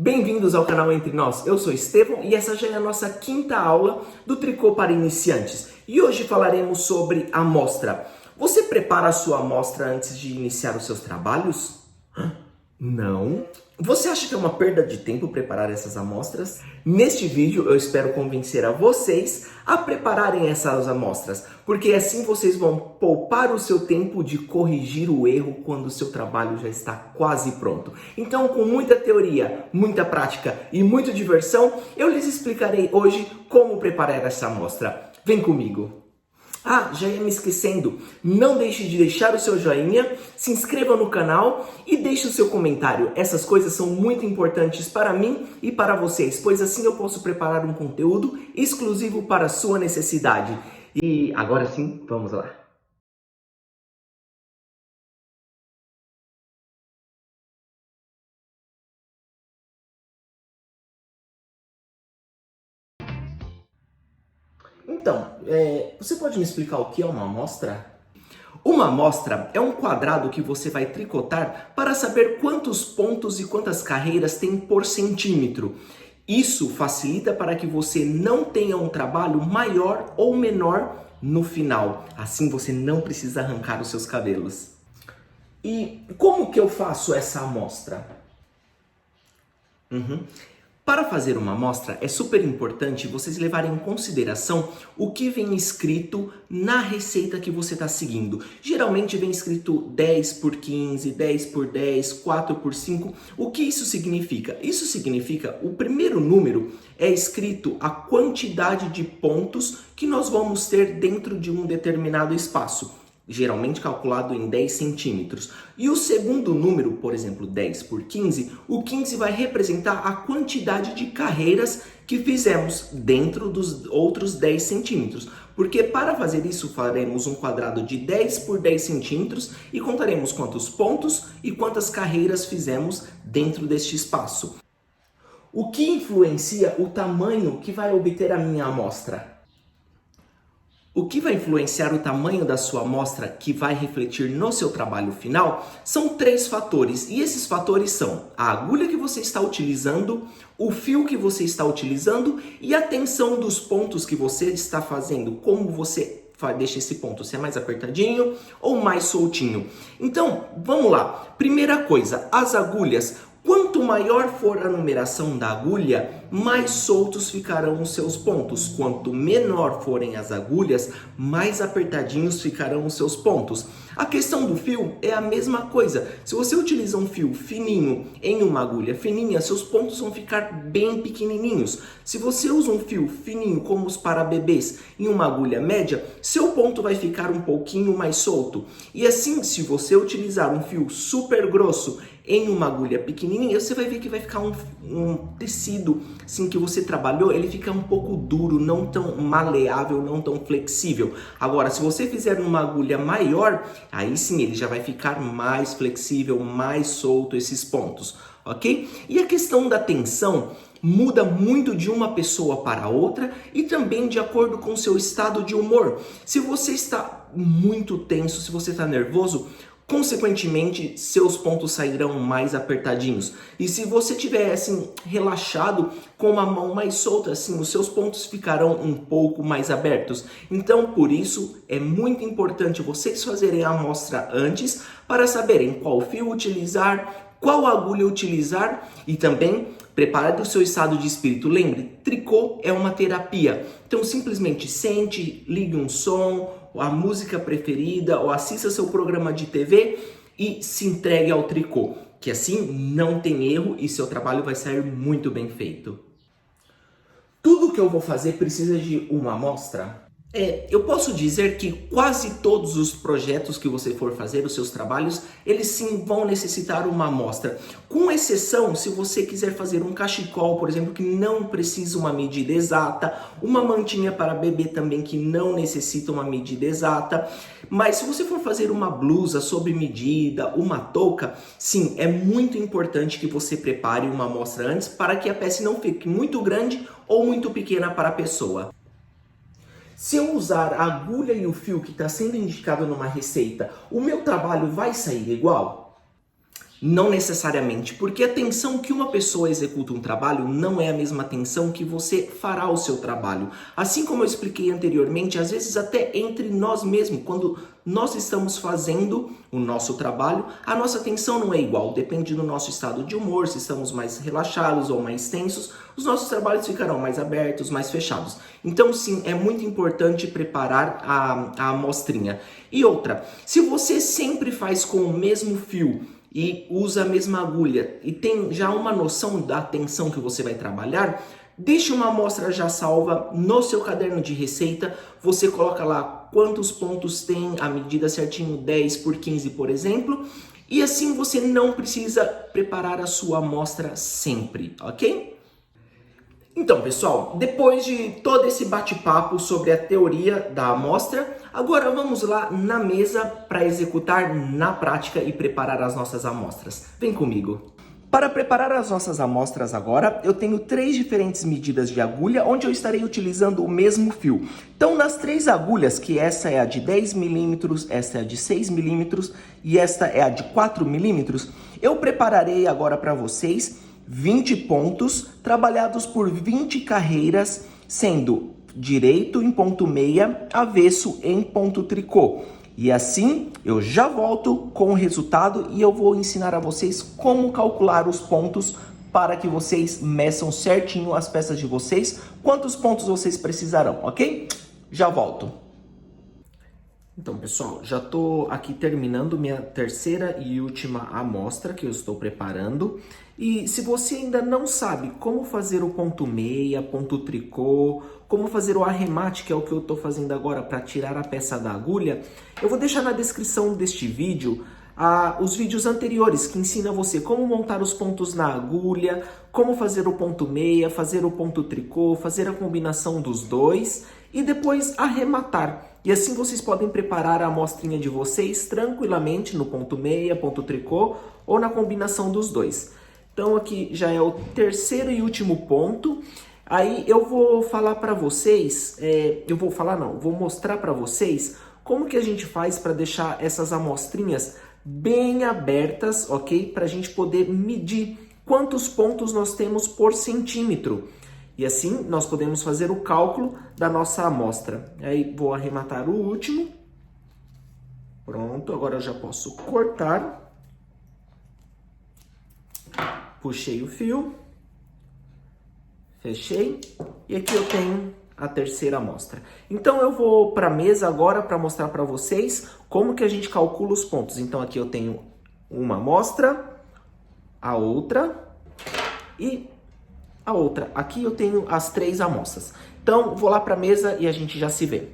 Bem-vindos ao canal Entre Nós, eu sou Estevão e essa já é a nossa quinta aula do tricô para iniciantes. E hoje falaremos sobre amostra. Você prepara a sua amostra antes de iniciar os seus trabalhos? Não? Você acha que é uma perda de tempo preparar essas amostras? Neste vídeo eu espero convencer a vocês a prepararem essas amostras, porque assim vocês vão poupar o seu tempo de corrigir o erro quando o seu trabalho já está quase pronto. Então, com muita teoria, muita prática e muita diversão, eu lhes explicarei hoje como preparar essa amostra. Vem comigo! Já ia me esquecendo, não deixe de deixar o seu joinha, se inscreva no canal e deixe o seu comentário. Essas coisas são muito importantes para mim e para vocês, pois assim eu posso preparar um conteúdo exclusivo para a sua necessidade. E agora sim, vamos lá. Então, você pode me explicar o que é uma amostra? Uma amostra é um quadrado que você vai tricotar para saber quantos pontos e quantas carreiras tem por centímetro. Isso facilita para que você não tenha um trabalho maior ou menor no final. Assim você não precisa arrancar os seus cabelos. E como que eu faço essa amostra? Para fazer uma amostra, é super importante vocês levarem em consideração o que vem escrito na receita que você está seguindo. Geralmente vem escrito 10 por 15, 10 por 10, 4 por 5. O que isso significa? Isso significa, o primeiro número é escrito a quantidade de pontos que nós vamos ter dentro de um determinado espaço, geralmente calculado em 10 centímetros. E o segundo número, por exemplo, 10 por 15, o 15 vai representar a quantidade de carreiras que fizemos dentro dos outros 10 centímetros. Porque para fazer isso, faremos um quadrado de 10 por 10 centímetros e contaremos quantos pontos e quantas carreiras fizemos dentro deste espaço. O que influencia o tamanho que vai obter a minha amostra? O que vai influenciar o tamanho da sua amostra, que vai refletir no seu trabalho final, são 3 fatores. E esses fatores são a agulha que você está utilizando, o fio que você está utilizando e a tensão dos pontos que você está fazendo. Como você deixa esse ponto, se é mais apertadinho ou mais soltinho. Então, vamos lá. Primeira coisa, as agulhas. Quanto maior for a numeração da agulha, mais soltos ficarão os seus pontos. Quanto menor forem as agulhas, mais apertadinhos ficarão os seus pontos. A questão do fio é a mesma coisa. Se você utiliza um fio fininho em uma agulha fininha, seus pontos vão ficar bem pequenininhos. Se você usa um fio fininho, como os para bebês, em uma agulha média, seu ponto vai ficar um pouquinho mais solto. E assim, se você utilizar um fio super grosso em uma agulha pequenininha, você vai ver que vai ficar um tecido assim, que você trabalhou, ele fica um pouco duro, não tão maleável, não tão flexível. Agora, se você fizer numa agulha maior, aí sim ele já vai ficar mais flexível, mais solto esses pontos, ok? E a questão da tensão muda muito de uma pessoa para outra e também de acordo com o seu estado de humor. Se você está muito tenso, se você está nervoso, consequentemente, seus pontos sairão mais apertadinhos. E se você estiver assim, relaxado, com uma mão mais solta, assim, os seus pontos ficarão um pouco mais abertos. Então, por isso, é muito importante vocês fazerem a amostra antes para saberem qual fio utilizar, qual agulha utilizar e também preparar o seu estado de espírito. Lembre, tricô é uma terapia. Então, simplesmente sente, ligue um som, a música preferida ou assista seu programa de TV e se entregue ao tricô, que assim não tem erro e seu trabalho vai sair muito bem feito. Tudo que eu vou fazer precisa de uma amostra? Eu posso dizer que quase todos os projetos que você for fazer, os seus trabalhos, eles sim vão necessitar uma amostra. Com exceção, se você quiser fazer um cachecol, por exemplo, que não precisa uma medida exata, uma mantinha para bebê também que não necessita uma medida exata. Mas se você for fazer uma blusa sob medida, uma touca, sim, é muito importante que você prepare uma amostra antes para que a peça não fique muito grande ou muito pequena para a pessoa. Se eu usar a agulha e o fio que está sendo indicado numa receita, o meu trabalho vai sair igual? Não necessariamente, porque a tensão que uma pessoa executa um trabalho não é a mesma tensão que você fará o seu trabalho. Assim como eu expliquei anteriormente, às vezes até entre nós mesmos, quando nós estamos fazendo o nosso trabalho, a nossa tensão não é igual, depende do nosso estado de humor, se estamos mais relaxados ou mais tensos, os nossos trabalhos ficarão mais abertos, mais fechados. Então sim, é muito importante preparar a amostrinha. E outra, se você sempre faz com o mesmo fio, e usa a mesma agulha e tem já uma noção da tensão que você vai trabalhar, deixe uma amostra já salva no seu caderno de receita. Você coloca lá quantos pontos tem, a medida certinho, 10 por 15, por exemplo. E assim você não precisa preparar a sua amostra sempre, ok? Então, pessoal, depois de todo esse bate-papo sobre a teoria da amostra, agora vamos lá na mesa para executar na prática e preparar as nossas amostras. Vem comigo! Para preparar as nossas amostras agora, eu tenho 3 diferentes medidas de agulha, onde eu estarei utilizando o mesmo fio. Então, nas 3 agulhas, que essa é a de 10 milímetros, essa é a de 6 milímetros e esta é a de 4 milímetros, eu prepararei agora para vocês 20 pontos trabalhados por 20 carreiras, sendo direito em ponto meia, avesso em ponto tricô. E assim eu já volto com o resultado e eu vou ensinar a vocês como calcular os pontos para que vocês meçam certinho as peças de vocês, quantos pontos vocês precisarão, ok? Já volto. Então, pessoal, já estou aqui terminando minha terceira e última amostra que eu estou preparando. E se você ainda não sabe como fazer o ponto meia, ponto tricô, como fazer o arremate, que é o que eu estou fazendo agora para tirar a peça da agulha, eu vou deixar na descrição deste vídeo os vídeos anteriores que ensinam você como montar os pontos na agulha, como fazer o ponto meia, fazer o ponto tricô, fazer a combinação dos dois e depois arrematar. E assim vocês podem preparar a amostrinha de vocês tranquilamente no ponto meia, ponto tricô ou na combinação dos dois. Então aqui já é o terceiro e último ponto. Aí eu vou falar para vocês, vou mostrar para vocês como que a gente faz para deixar essas amostrinhas bem abertas, ok? Para a gente poder medir quantos pontos nós temos por centímetro. E assim nós podemos fazer o cálculo da nossa amostra. Aí vou arrematar o último. Pronto, agora eu já posso cortar. Puxei o fio. Fechei. E aqui eu tenho a terceira amostra. Então eu vou para a mesa agora para mostrar para vocês como que a gente calcula os pontos. Então aqui eu tenho uma amostra, a outra e a outra. Aqui eu tenho as 3 amostras. Então vou lá para a mesa e a gente já se vê.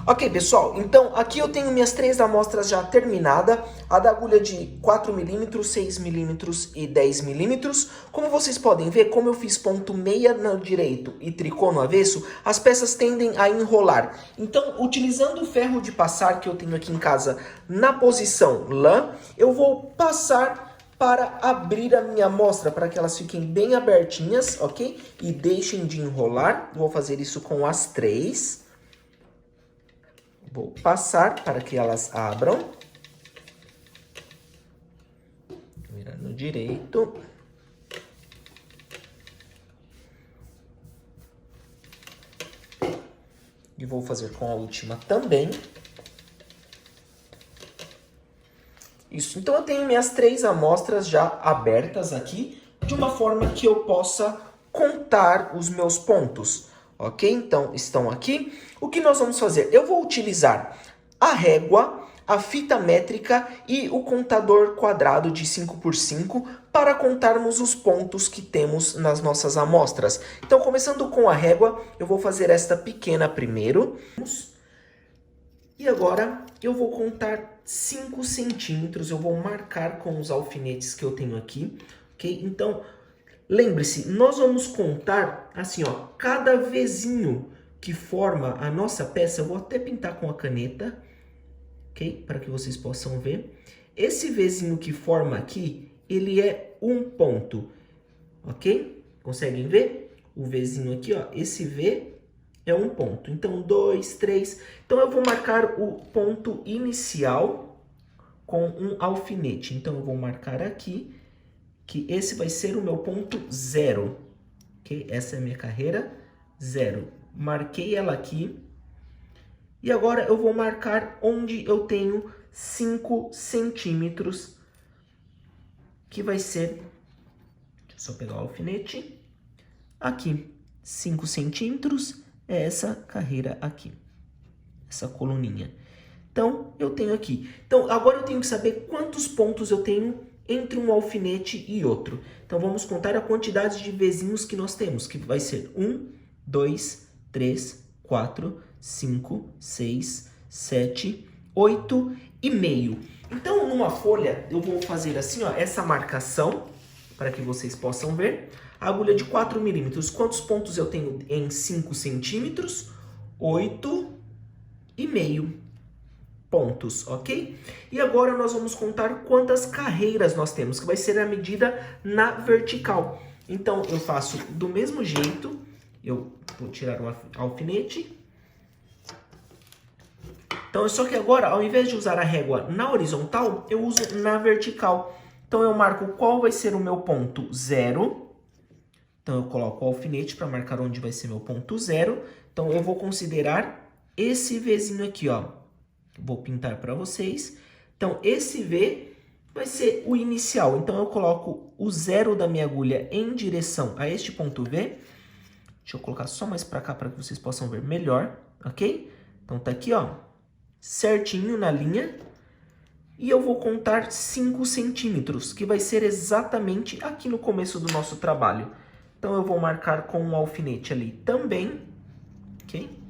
Ok, pessoal, então aqui eu tenho minhas 3 amostras já terminadas, a da agulha de 4 milímetros, 6 milímetros e 10 milímetros. Como vocês podem ver, como eu fiz ponto meia no direito e tricô no avesso, as peças tendem a enrolar. Então, utilizando o ferro de passar que eu tenho aqui em casa na posição lã, eu vou passar para abrir a minha amostra, para que elas fiquem bem abertinhas, ok? E deixem de enrolar. Vou fazer isso com as 3. Vou passar para que elas abram. Virando direito. E vou fazer com a última também. Isso, então eu tenho minhas 3 amostras já abertas aqui, de uma forma que eu possa contar os meus pontos. Ok? Então, estão aqui. O que nós vamos fazer? Eu vou utilizar a régua, a fita métrica e o contador quadrado de 5 por 5 para contarmos os pontos que temos nas nossas amostras. Então, começando com a régua, eu vou fazer esta pequena primeiro. E agora, eu vou contar 5 centímetros. Eu vou marcar com os alfinetes que eu tenho aqui. Ok? Então, lembre-se, nós vamos contar assim, ó, cada vezinho que forma a nossa peça. Eu vou até pintar com a caneta, ok? Para que vocês possam ver. Esse vezinho que forma aqui, ele é um ponto, ok? Conseguem ver? O vezinho aqui, ó, esse V é um ponto. Então, 2, 3. Então, eu vou marcar o ponto inicial, com um alfinete. Então, eu vou marcar aqui que esse vai ser o meu ponto 0. Ok? Essa é a minha carreira 0. Marquei ela aqui. E agora eu vou marcar onde eu tenho 5 centímetros, que vai ser... Deixa eu só pegar o alfinete. Aqui, 5 centímetros é essa carreira aqui, essa coluninha. Então, eu tenho aqui. Então, agora eu tenho que saber quantos pontos eu tenho entre um alfinete e outro. Então, vamos contar a quantidade de vezinhos que nós temos, que vai ser 1, 2, 3, 4, 5, 6, 7, 8 e meio. Então, numa folha, eu vou fazer assim, ó, essa marcação, para que vocês possam ver. A agulha de 4 milímetros, quantos pontos eu tenho em 5 centímetros? 8 e meio pontos, ok? E agora nós vamos contar quantas carreiras nós temos, que vai ser a medida na vertical. Então, eu faço do mesmo jeito, eu vou tirar o alfinete. Então, só que agora, ao invés de usar a régua na horizontal, eu uso na vertical. Então, eu marco qual vai ser o meu ponto 0. Então, eu coloco o alfinete para marcar onde vai ser meu ponto 0. Então, eu vou considerar esse Vzinho aqui, ó. Vou pintar para vocês. Então, esse V vai ser o inicial. Então, eu coloco o 0 da minha agulha em direção a este ponto V. Deixa eu colocar só mais para cá para que vocês possam ver melhor, ok? Então, tá aqui, ó, certinho na linha. E eu vou contar 5 centímetros, que vai ser exatamente aqui no começo do nosso trabalho. Então, eu vou marcar com um alfinete ali também, ok?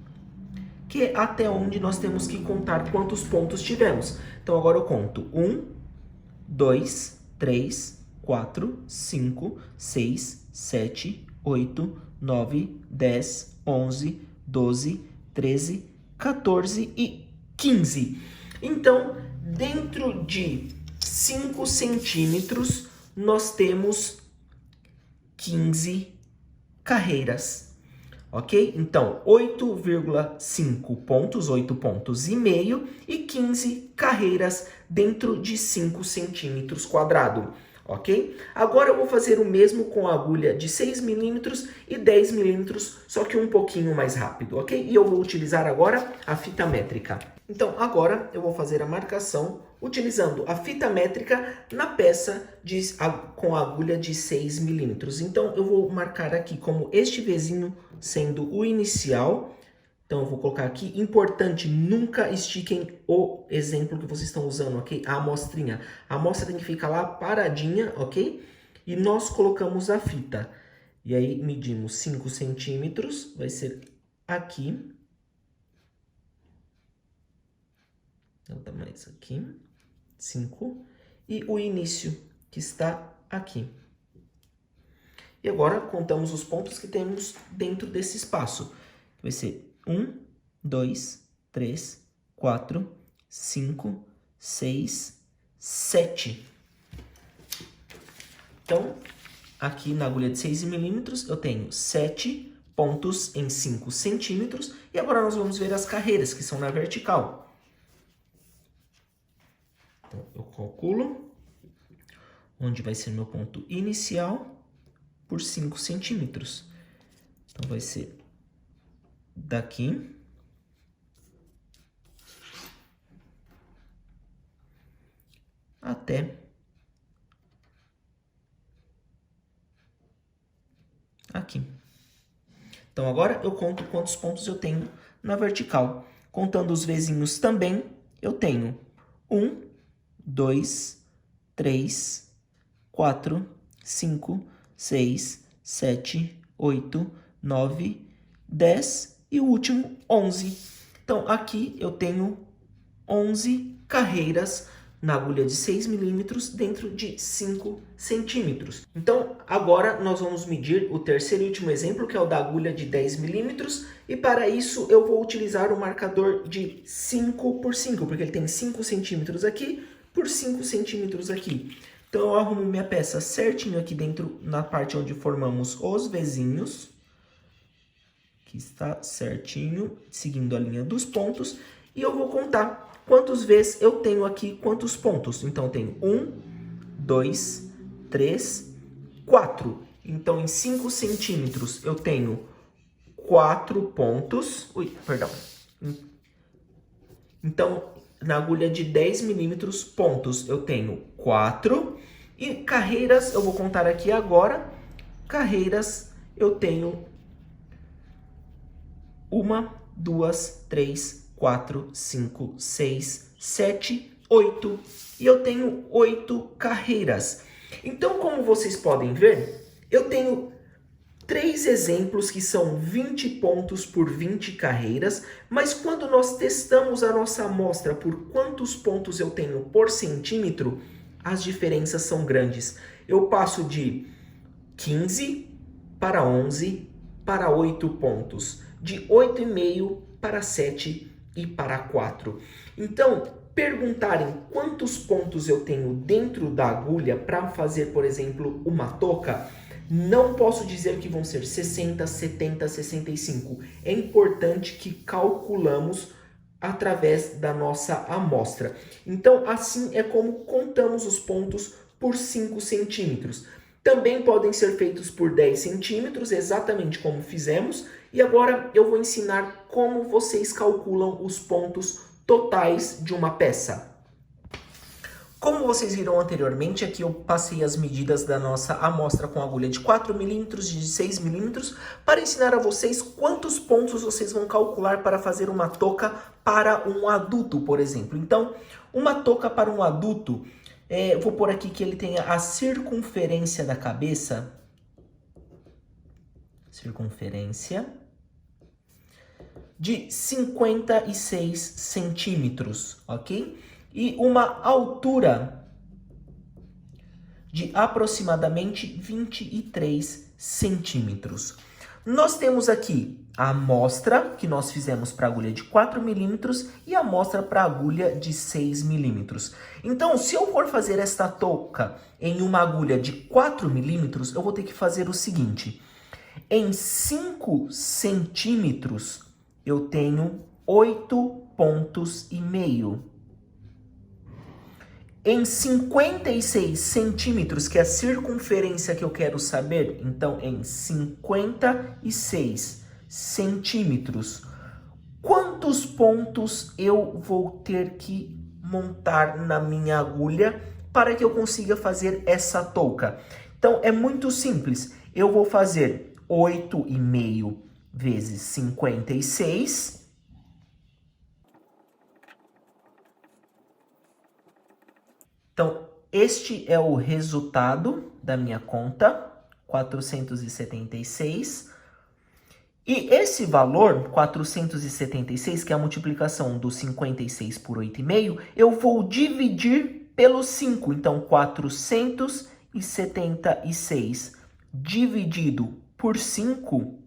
Que é até onde nós temos que contar quantos pontos tivemos. Então, agora eu conto 1, 2, 3, 4, 5, 6, 7, 8, 9, 10, 11, 12, 13, 14 e 15. Então, dentro de 5 centímetros, nós temos 15 carreiras, ok? Então, 8,5 pontos, 8 pontos e meio e 15 carreiras dentro de 5 centímetros quadrado, ok? Agora eu vou fazer o mesmo com a agulha de 6 milímetros e 10 milímetros, só que um pouquinho mais rápido, ok? E eu vou utilizar agora a fita métrica. Então, agora eu vou fazer a marcação utilizando a fita métrica na peça com a agulha de 6 milímetros. Então, eu vou marcar aqui como este Vzinho sendo o inicial. Então, eu vou colocar aqui, importante, nunca estiquem o exemplo que vocês estão usando, ok? A amostrinha. A amostra tem que ficar lá paradinha, ok? E nós colocamos a fita. E aí, medimos 5 centímetros, vai ser aqui. Então, mais aqui, 5. E o início, que está aqui. E agora, contamos os pontos que temos dentro desse espaço. Vai ser 1, 2, 3, 4, 5, 6, 7. Então, aqui na agulha de 6 milímetros, eu tenho 7 pontos em 5 centímetros. E agora nós vamos ver as carreiras, que são na vertical. Então, eu calculo onde vai ser meu ponto inicial por 5 centímetros. Então, vai ser daqui até aqui. Então, agora eu conto quantos pontos eu tenho na vertical. Contando os Vzinhos também, eu tenho 1, 2, 3, 4, 5, 6, 7, 8, 9, 10 e o último 11. Então, aqui eu tenho 11 carreiras na agulha de 6 milímetros dentro de 5 centímetros. Então, agora nós vamos medir o terceiro e último exemplo, que é o da agulha de 10 milímetros. E para isso eu vou utilizar o marcador de 5 por 5, porque ele tem 5 centímetros aqui por 5 centímetros aqui. Então, eu arrumo minha peça certinho aqui dentro, na parte onde formamos os Vzinhos. Que está certinho, seguindo a linha dos pontos. E eu vou contar quantas vezes eu tenho aqui quantos pontos? Então, eu tenho 1, 2, 3, 4. Então, em 5 centímetros, eu tenho 4 pontos. Ui, perdão. Então, na agulha de 10 milímetros, pontos, eu tenho 4. E carreiras, eu vou contar aqui agora. Carreiras, eu tenho 1, 2, 3, 4, 5, 6, 7, 8. E eu tenho 8 carreiras. Então, como vocês podem ver, eu tenho 3 exemplos que são 20 pontos por 20 carreiras, mas quando nós testamos a nossa amostra por quantos pontos eu tenho por centímetro, as diferenças são grandes. Eu passo de 15 para 11 para 8 pontos, de 8,5 para 7 e para 4. Então, perguntarem quantos pontos eu tenho dentro da agulha para fazer, por exemplo, uma touca, não posso dizer que vão ser 60, 70, 65. É importante que calculamos através da nossa amostra. Então, assim é como contamos os pontos por 5 centímetros. Também podem ser feitos por 10 centímetros, exatamente como fizemos. E agora eu vou ensinar como vocês calculam os pontos totais de uma peça. Como vocês viram anteriormente, aqui eu passei as medidas da nossa amostra com agulha de 4 milímetros, de 6 milímetros, para ensinar a vocês quantos pontos vocês vão calcular para fazer uma touca para um adulto, por exemplo. Então, uma touca para um adulto, vou pôr aqui que ele tenha a circunferência da cabeça, de 56 centímetros, ok? E uma altura de aproximadamente 23 centímetros. Nós temos aqui a amostra que nós fizemos para a agulha de 4 milímetros e a amostra para a agulha de 6 milímetros. Então, se eu for fazer esta touca em uma agulha de 4 milímetros, eu vou ter que fazer o seguinte. Em 5 centímetros, eu tenho 8 pontos e meio. Em 56 centímetros, que é a circunferência que eu quero saber, então em 56 centímetros, quantos pontos eu vou ter que montar na minha agulha para que eu consiga fazer essa touca? Então é muito simples, eu vou fazer 8,5 vezes 56. Então, este é o resultado da minha conta, 476. E esse valor, 476, que é a multiplicação do 56 por 8,5, eu vou dividir pelo 5. Então, 476 dividido por 5...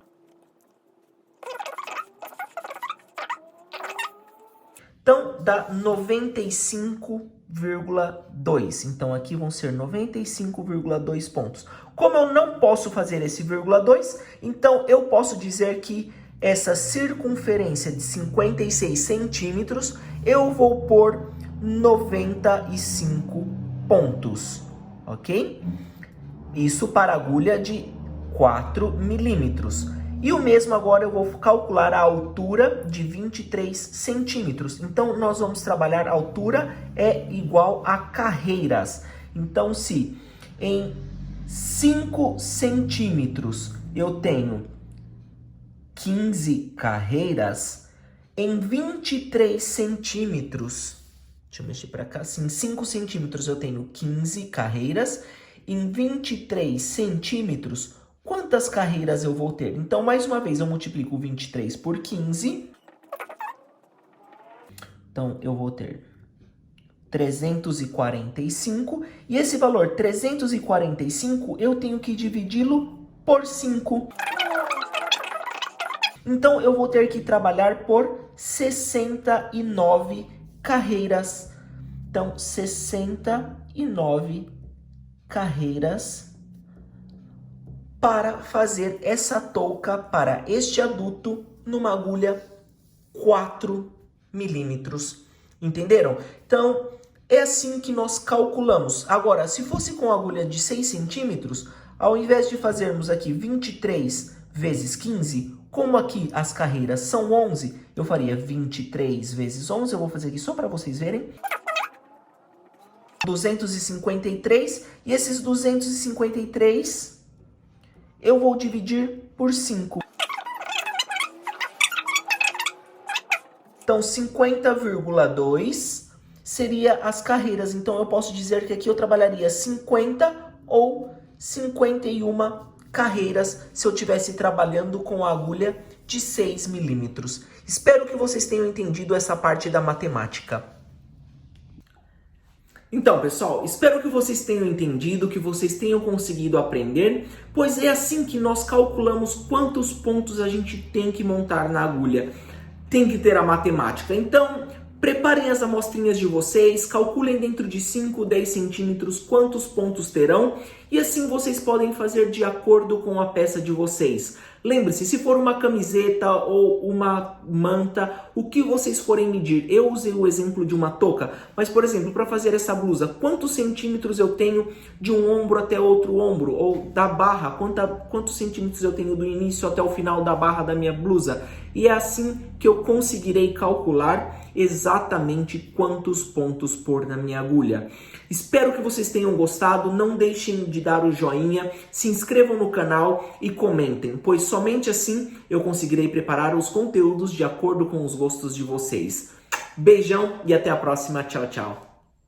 Então, dá 95,2. Então, aqui vão ser 95,2 pontos. Como eu não posso fazer esse vírgula 2, então eu posso dizer que essa circunferência de 56 centímetros, eu vou pôr 95 pontos, ok? Isso para agulha de 4 milímetros. E o mesmo agora eu vou calcular a altura de 23 centímetros. Então, nós vamos trabalhar a altura é igual a carreiras. Então, se em 5 centímetros eu tenho 15 carreiras, em 23 centímetros, deixa eu mexer para cá, assim, em 5 centímetros eu tenho 15 carreiras, em 23 centímetros, quantas carreiras eu vou ter? Então, mais uma vez, eu multiplico 23 por 15. Então, eu vou ter 345. E esse valor, 345, eu tenho que dividi-lo por 5. Então, eu vou ter que trabalhar por 69 carreiras. Então, 69 carreiras para fazer essa touca para este adulto numa agulha 4 milímetros. Entenderam? Então, é assim que nós calculamos. Agora, se fosse com agulha de 6 centímetros, ao invés de fazermos aqui 23 vezes 15, como aqui as carreiras são 11, eu faria 23 vezes 11, eu vou fazer aqui só para vocês verem. 253, e esses 253 eu vou dividir por 5. Então, 50,2 seria as carreiras. Então, eu posso dizer que aqui eu trabalharia 50 ou 51 carreiras se eu estivesse trabalhando com a agulha de 6 milímetros. Espero que vocês tenham entendido essa parte da matemática. Então, pessoal, espero que vocês tenham entendido, que vocês tenham conseguido aprender, pois é assim que nós calculamos quantos pontos a gente tem que montar na agulha. Tem que ter a matemática. Então, preparem as amostrinhas de vocês, calculem dentro de 5, 10 centímetros quantos pontos terão e assim vocês podem fazer de acordo com a peça de vocês. Lembre-se, se for uma camiseta ou uma manta, o que vocês forem medir. Eu usei o exemplo de uma touca, mas, por exemplo, para fazer essa blusa, quantos centímetros eu tenho de um ombro até outro ombro? Ou da barra, quantos centímetros eu tenho do início até o final da barra da minha blusa? E é assim que eu conseguirei calcular exatamente quantos pontos pôr na minha agulha. Espero que vocês tenham gostado, não deixem de dar o joinha, se inscrevam no canal e comentem, pois somente assim eu conseguirei preparar os conteúdos de acordo com os gostos de vocês. Beijão e até a próxima. Tchau, tchau.